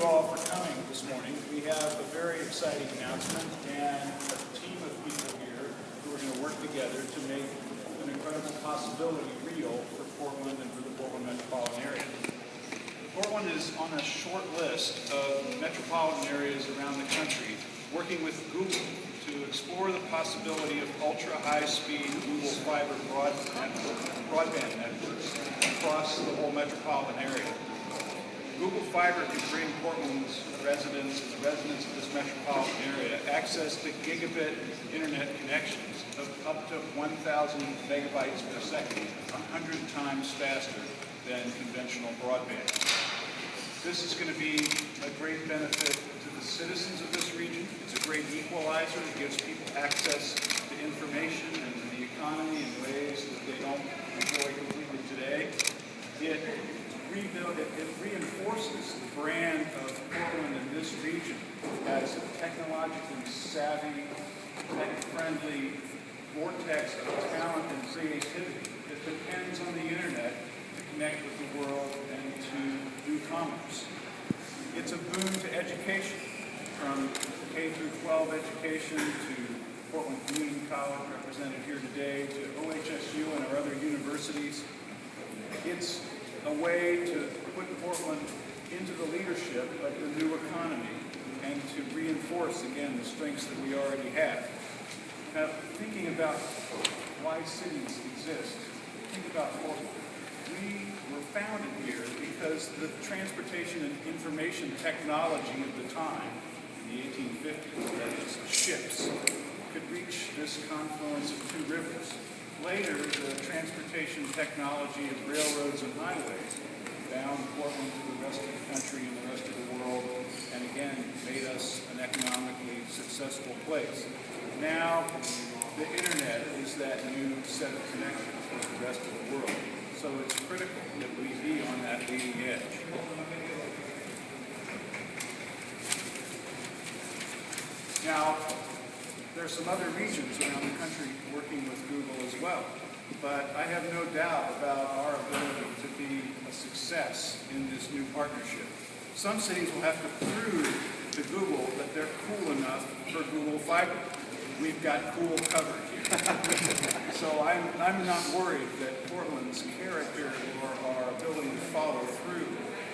all for coming this morning. We have a very exciting announcement and a team of people here who are going to work together to make an incredible possibility real for Portland and for the Portland metropolitan area. Portland is on a short list of metropolitan areas around the country working with Google to explore the possibility of ultra-high-speed Google fiber broadband networks across the whole metropolitan area. Google Fiber could bring Portland's residents and the residents of this metropolitan area access to gigabit internet connections of up to 1,000 megabytes per second, 100 times faster than conventional broadband. This is going to be a great benefit to the citizens of this region. It's a great equalizer. It gives people access to information and to the economy in ways that they don't enjoy completely today. It reinforces the brand of Portland in this region as a technologically savvy, tech-friendly vortex of talent and creativity that depends on the internet to connect with the world and to do commerce. It's a boon to education, from K through 12 education to Portland Community College, represented here today, to OHSU and our other universities. It's a way to put Portland into the leadership of the new economy and to reinforce, again, the strengths that we already have. Now, thinking about why cities exist, think about Portland. We were founded here because the transportation and information technology of the time, in the 1850s, that is, ships, could reach this confluence of two rivers. Later, the transportation technology of railroads and highways bound Portland to the rest of the country and the rest of the world, and again, made us an economically successful place. Now, the internet is that new set of connections with the rest of the world. So it's critical that we be on that leading edge. Now, there are some other regions around the country working with Google as well, but I have no doubt about our ability to be a success in this new partnership. Some cities will have to prove to Google that they're cool enough for Google Fiber. We've got cool coverage here. So I'm not worried that Portland's character or our ability to follow through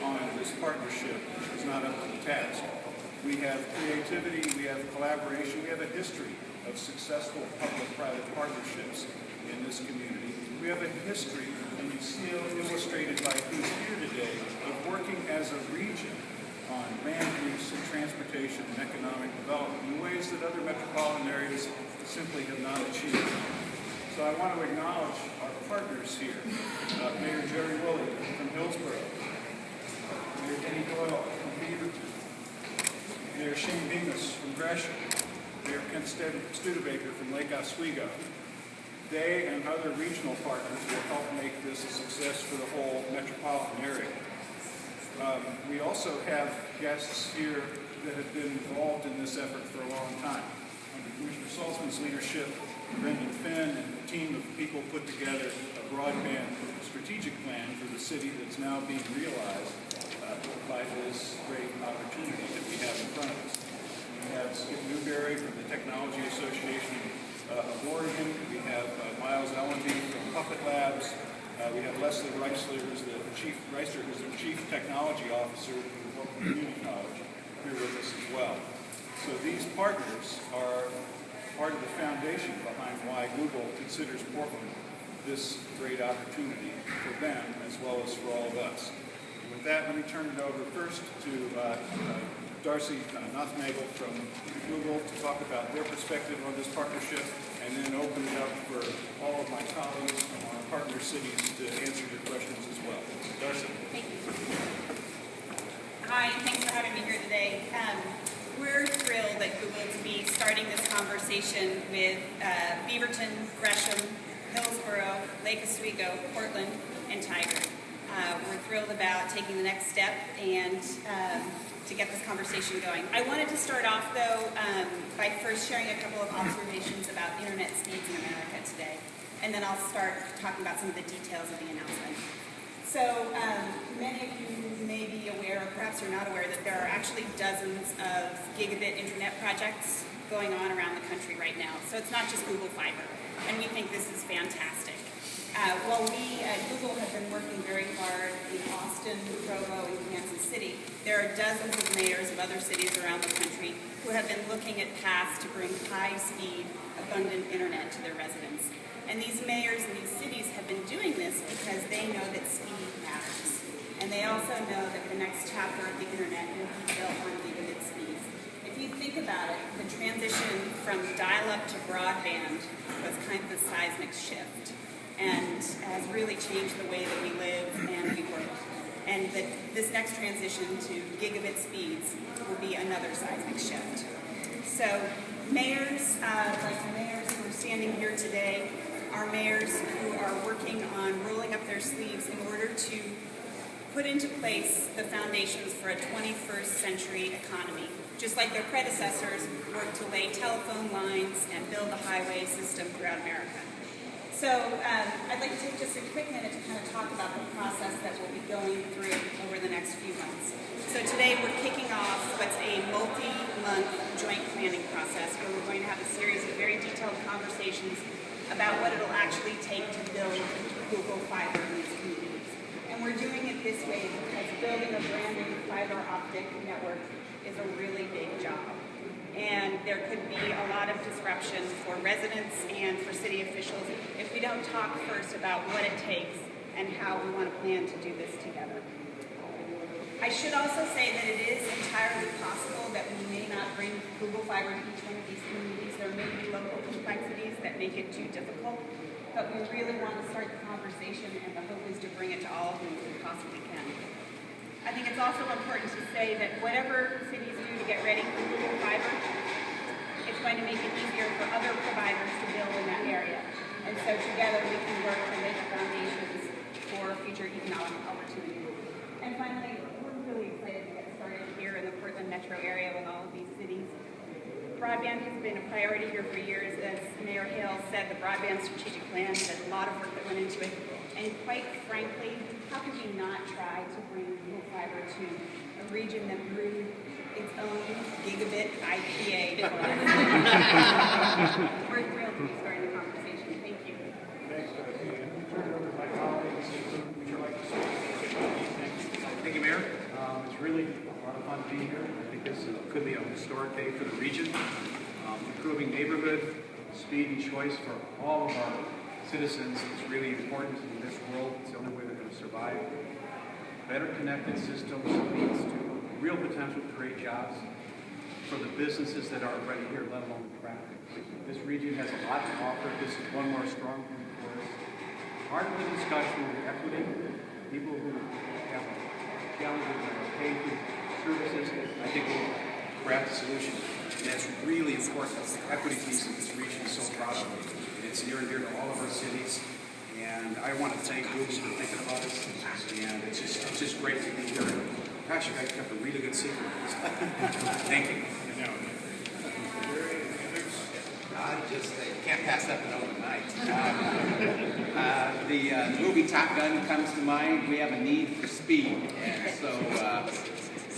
on this partnership is not up to the task. We have creativity, we have collaboration, we have a history of successful public-private partnerships in this community. We have a history, and you see it illustrated by who's here today, of working as a region on land use and transportation and economic development in ways that other metropolitan areas simply have not achieved. So I want to acknowledge our partners here. Mayor Jerry Woolley from Hillsboro, Mayor Denny Doyle from Beaverton, Mayor Shane Bemis from Gresham, Mayor Kent Studebaker from Lake Oswego. They and other regional partners will help make this a success for the whole metropolitan area. We also have guests here that have been involved in this effort for a long time. Under Commissioner Salzman's leadership, Brendan Finn and a team of people put together a broadband strategic plan for the city that's now being realized by this great opportunity that we have in front of us. We have Skip Newberry from the Technology Association of Oregon. We have Miles Ellenby from Puppet Labs. We have Leslie Reisler, who's the Chief Technology Officer from the Portland Community College, here with us as well. So these partners are part of the foundation behind why Google considers Portland this great opportunity for them as well as for all of us. And with that, let me turn it over first to Darcy Nothnagle from Google to talk about their perspective on this partnership, and then open it up for all of my colleagues from our partner cities to answer your questions as well. Darcy. Thank you. Hi, and thanks for having me here today. We're thrilled at Google to be starting this conversation with Beaverton, Gresham, Hillsboro, Lake Oswego, Portland, and Tiger. We're thrilled about taking the next step and to get this conversation going. I wanted to start off, though, by first sharing a couple of observations about internet speeds in America today, and then I'll start talking about some of the details of the announcement. So many of you may be aware, or perhaps you're not aware, that there are actually dozens of gigabit internet projects going on around the country right now. So it's not just Google Fiber, and we think this is fantastic. While we at Google have been working very hard in Austin, Provo, and Kansas City, there are dozens of mayors of other cities around the country who have been looking at paths to bring high-speed, abundant internet to their residents. And these mayors in these cities have been doing this because they know that speed matters. And they also know that the next chapter of the internet will be built on gigabit speeds. If you think about it, the transition from dial-up to broadband was kind of a seismic shift and has really changed the way that we live and we work. And that this next transition to gigabit speeds will be another seismic shift. So mayors, like the mayors who are standing here today, are mayors who are working on rolling up their sleeves in order to put into place the foundations for a 21st century economy, just like their predecessors worked to lay telephone lines and build a highway system throughout America. So I'd like to take just a quick minute to kind of talk about the process that we'll be going through over the next few months. So today we're kicking off what's a multi-month joint planning process where we're going to have a series of very detailed conversations about what it'll actually take to build Google Fiber in these communities. And we're doing it this way because building a brand new fiber optic network is a really big job. And there could be a lot of disruption for residents and for city officials if we don't talk first about what it takes and how we want to plan to do this together. I should also say that it is entirely possible that we may not bring Google Fiber to each one of these communities. There may be local complexities that make it too difficult, but we really want to start the conversation, and the hope is to bring it to all of them if we possibly can. I think it's also important to say that whatever cities do to get ready for Google Fiber, it's going to make it easier for other providers to build in that area. And so together we can work to lay the foundations for future economic opportunity. And finally, we're really excited to get started here in the Portland metro area with all of these cities. Broadband has been a priority here for years. As Mayor Hales said, the broadband strategic plan, there's a lot of work that went into it. And quite frankly, how could we not try to bring Google Fiber to a region that grew its own gigabit IPA deployment? We're thrilled to be starting the conversation. Thank you. Thanks, my colleagues. Would you like to speak? Thank you, Mayor. It's really a lot of fun to be here. I think this could be a historic day for the region. Improving neighborhood, speed, and choice for all of our citizens is really important in this world. It's the only way they're going to survive. Better connected systems leads to real potential to create jobs for the businesses that are already here, let alone the traffic. This region has a lot to offer. This is one more strong point for us. Part of the discussion will be equity. People who have challenges that are paid for services, I think will craft a solution. And that's really important. That's the equity piece that this region is so proud of. It's near and dear to all of our cities. And I want to thank Google for thinking about us. And it's just great to be here. Gosh, you guys kept a really good secret. Thank you. Can't pass up an open night. The movie Top Gun comes to mind. We have a need for speed. And so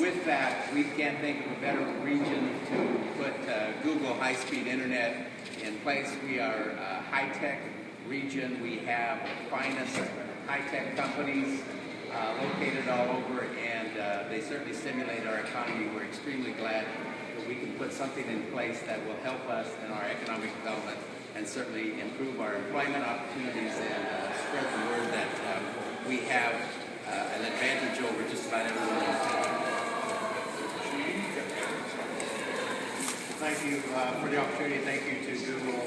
with that, we can't think of a better region to put Google high-speed internet in place. We are a high-tech region. We have the finest high-tech companies located all over, and they certainly stimulate our economy. We're extremely glad that we can put something in place that will help us in our economic development and certainly improve our employment opportunities and spread the word that we have an advantage over just about everyone in town. Thank you for the opportunity. Thank you to Google.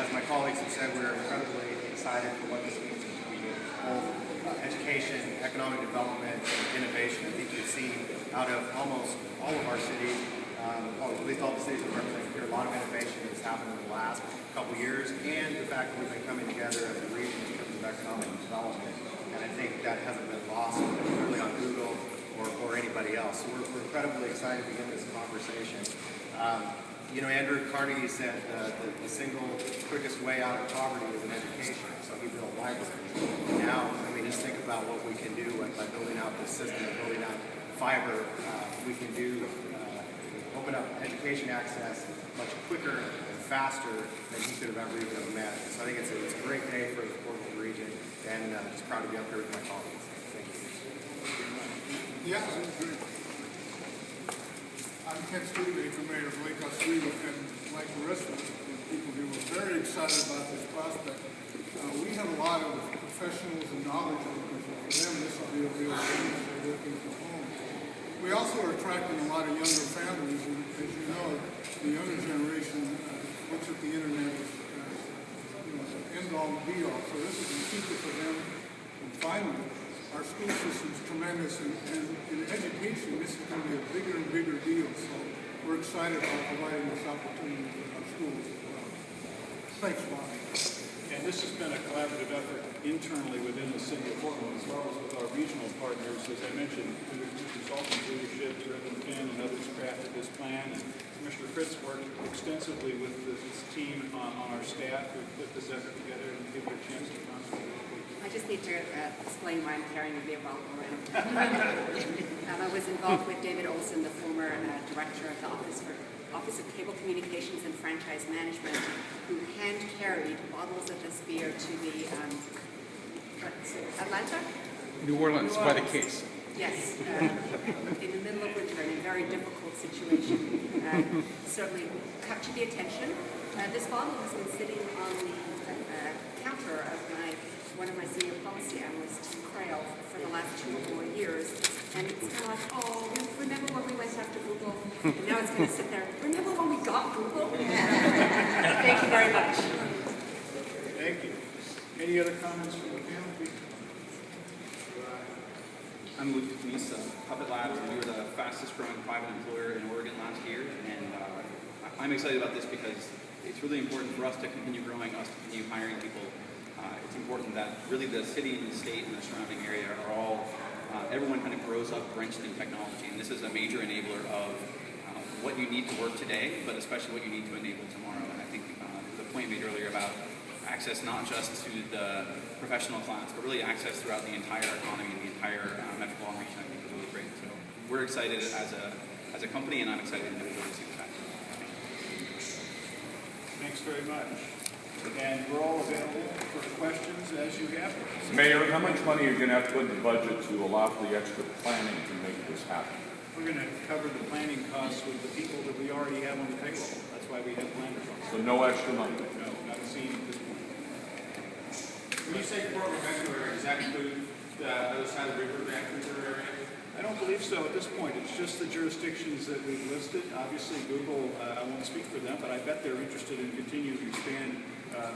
As my colleagues have said, we're incredibly excited for what this means for both education, economic development, and innovation. I think you've seen out of almost all of our cities, at least all the cities that represent here, a lot of innovation that's happened in the last couple of years, and the fact that we've been coming together as a region in terms of economic development. And I think that hasn't been lost really on Google or anybody else. So we're incredibly excited to begin this conversation. Andrew Carnegie said the single quickest way out of poverty is an education, so he built libraries. Now, just think about what we can do by building out this system and building out fiber. We can open up education access much quicker and faster than he could have ever even imagined. So I think it's a great day for the Portland region, and just proud to be up here with my colleagues. Thank you. Yeah, I'm Ken Gigabit, Mayor of Lake Oswego, and like the rest of the people here, we're very excited about this prospect. We have a lot of professionals and knowledge workers, and for them this will be a real gain as they're working from home. We also are attracting a lot of younger families, and as you know, the younger generation looks at the internet as the end-all and be-all. So this is a feature for them. And finally, our school system's tremendous, and in education, this is going to be a bigger and bigger deal. So we're excited about providing this opportunity for our schools as well. Thanks, Bob. And this has been a collaborative effort internally within the city of Portland, as well as with our regional partners. As I mentioned, through consultant leadership, Reverend Penn and others crafted this plan. And Commissioner Fritz worked extensively with this team on our staff who put this effort together and give you a chance to contribute. I just need to explain why I'm carrying a beer bottle around. I was involved with David Olson, the former director of the Office of Cable Communications and Franchise Management, who hand-carried bottles of this beer to the Atlanta? New Orleans, by the case. Yes, in the middle of winter, in a very difficult situation. Certainly captured the attention. This bottle has been sitting on the counter of one of my senior policy analysts, Crail, for the last 2 or 4 years. And it's kind of like, oh, remember when we went after Google? And now it's going to sit there. Remember when we got Google? Thank you very much. Thank you. Any other comments from the panel? I'm Luke Denise, Puppet Labs, and we were the fastest growing private employer in Oregon last year. And I'm excited about this because it's really important for us to continue growing, us to continue hiring people. It's important that really the city and the state and the surrounding area are all, everyone kind of grows up drenched in technology. And this is a major enabler of what you need to work today, but especially what you need to enable tomorrow. And I think the point made earlier about access not just to the professional class, but really access throughout the entire economy and the entire metropolitan region, I think is really great. So we're excited as a company, and I'm excited individually to see what's happening. Thanks very much. And we're all available for questions as you have them. Mayor, how much money are you going to have to put in the budget to allow for the extra planning to make this happen? We're going to cover the planning costs with the people that we already have on the payroll. That's why we have planners on. So no extra money? No, not seen at this point. When you say Portland metro area, does that include the other side of the river, Vancouver area? I don't believe so at this point. It's just the jurisdictions that we've listed. Obviously, Google, I won't speak for them, but I bet they're interested in continuing to expand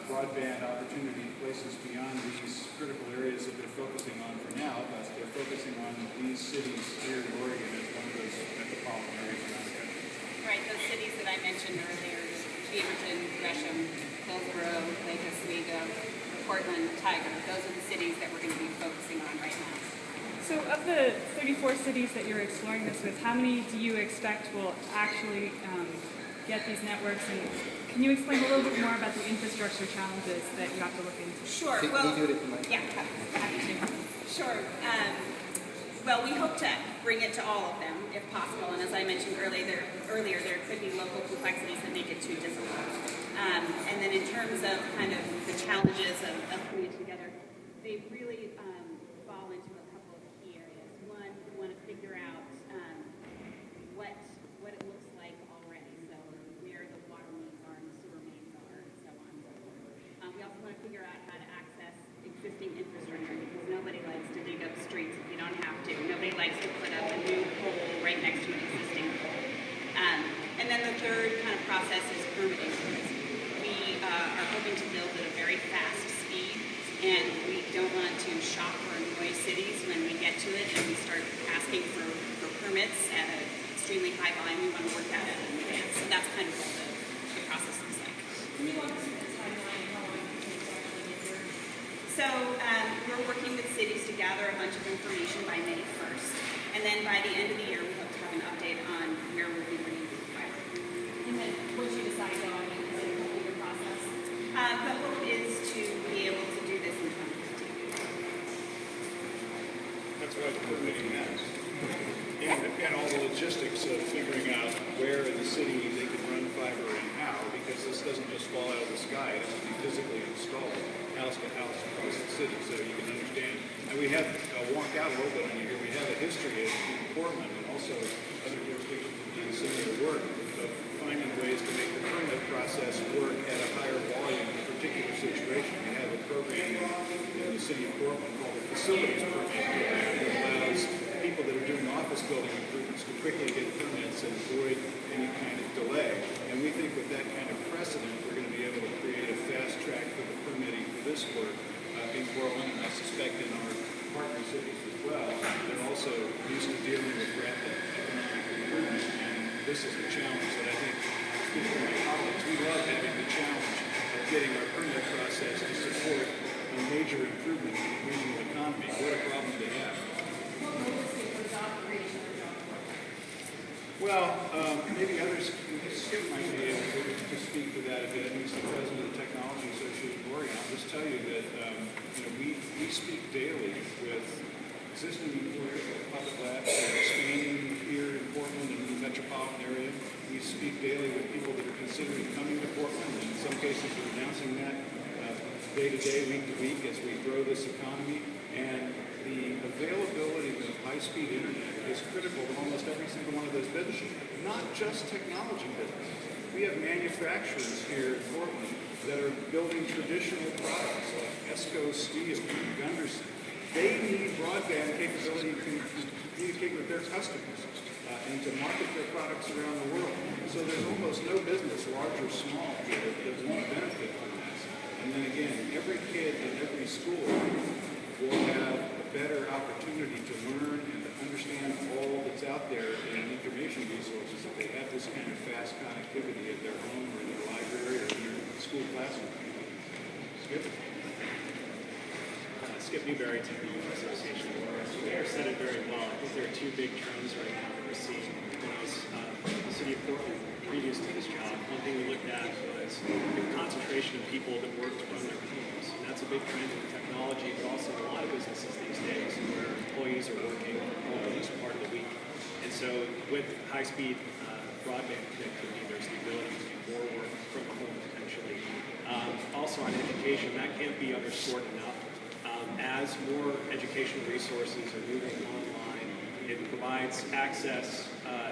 broadband opportunity in places beyond these critical areas that they're focusing on for now, but they're focusing on these cities here in Oregon as one of those metropolitan areas around the country. Right, those cities that I mentioned earlier, Beaverton, Gresham, Hillsboro, Lake Oswego, Portland, Tiger, those are the cities that we're going to be focusing on right now. So of the 34 cities that you're exploring this with, how many do you expect will actually get these networks? And can you explain a little bit more about the infrastructure challenges that you have to look into? Sure. Can Well, you do it at the mic? yeah, happy to. Sure. Well, we hope to bring it to all of them if possible. And as I mentioned earlier, there could be local complexities that make it too difficult. And then in terms of kind of the challenges of putting it together, they really fall into a couple of key areas. One, we want to figure out what it looks like already, so where the water mains are and the sewer mains are, and so on and so forth. We also want to figure out how to access existing infrastructure, because nobody likes to dig up streets if you don't have to. Nobody likes to put up a new pole right next to an existing pole. And then the third kind of process is permitting. We are hoping to build at a very fast speed, and we don't want to shock or annoy cities when we get to it and we start asking for permits at an extremely high volume. We want to work that out in advance. So that's kind of what the process looks like. So we're working with cities to gather a bunch of information by May 1st. And then by the end of the year, we hope to have an update on where we'll be bringing the fiber. And then what it going and is it a complete process? The hope is to be able to do this in 2015. That's why we're meeting now. And all the logistics of figuring out where in the city they can run fiber and how, because this doesn't just fall out of the sky. It has to be physically installed house to house across the city, so you can understand. And we have walk out a little bit on here. We have a history in Portland and also other jurisdictions that do similar work of finding ways to make the permit process work at a higher volume in a particular situation. We have a program in the city of Portland called the Facilities Permit Program that allows people that are doing office building improvements to quickly get permits and avoid any kind of delay. And we think with that kind of precedent, we're going to be able to create a fast track for the permitting for this work in Portland, and I suspect in our partner cities as well. They're also used to dealing with rapid economic improvement, and this is a challenge that I think, speaking to my colleagues, we love having the challenge of getting our permit process to support a major improvement in the regional economy. What a problem to have. Well, maybe others, Skip might be able to speak to that a bit. He's the president of the Technology Association of Oregon. I'll just tell you that we speak daily with existing employers like Public Labs that are expanding here in Portland and in the metropolitan area. We speak daily with people that are considering coming to Portland, and in some cases we're announcing that day to day, week to week as we grow this economy. And the availability of high-speed internet is critical to almost every single one of those businesses, not just technology businesses. We have manufacturers here in Portland that are building traditional products like Esco Steel, Gunderson. They need broadband capability to communicate with their customers and to market their products around the world. So there's almost no business, large or small, here that won't benefit from this. And then again, every kid in every school will have a better opportunity to learn and to understand all that's out there in information resources if they have this kind of fast connectivity at their home or in their library or in their school classroom. Skip? Skip Newberry, Technology Association. The mayor said it very well. I think there are two big trends right now that we're seeing. When I was in the city of Portland, previous to this job, one thing we looked at was the concentration of people that worked from their homes. And that's a big trend in technology, but also in a lot of businesses these days where employees are working from home at least part of the week. And so with high-speed broadband connectivity, there's the ability to do more work from home potentially. Also on education, that can't be underscored enough. As more educational resources are moving online, it provides access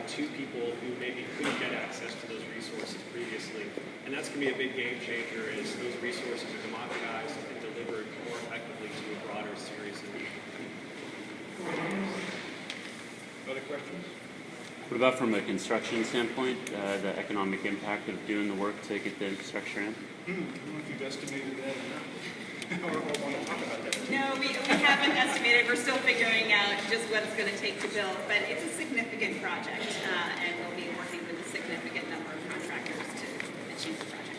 to people who maybe couldn't get access to those resources previously. And that's going to be a big game changer as those resources are democratized and delivered more effectively to a broader series of people. Other questions? What about from a construction standpoint, the economic impact of doing the work to get the infrastructure in? I don't know if you've estimated that or want to talk about that. No, we haven't estimated. We're still figuring out just what it's going to take to build, but it's a significant project, and we'll be working with a significant number of contractors to achieve the project.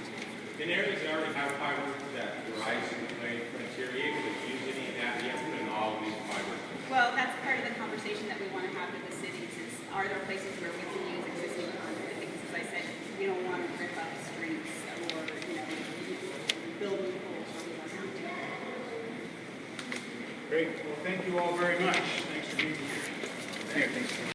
In areas that already have fiber that Verizon criteria, able to use any of that yet in all these fiber? Well, that's part of the conversation that we want to have with the cities is, are there places where we can use existing conduit? Because as I said, we don't want to rip up streets or, build new poles where we don't have to. Great. Well, thank you all very much. Thanks for being here. Thanks.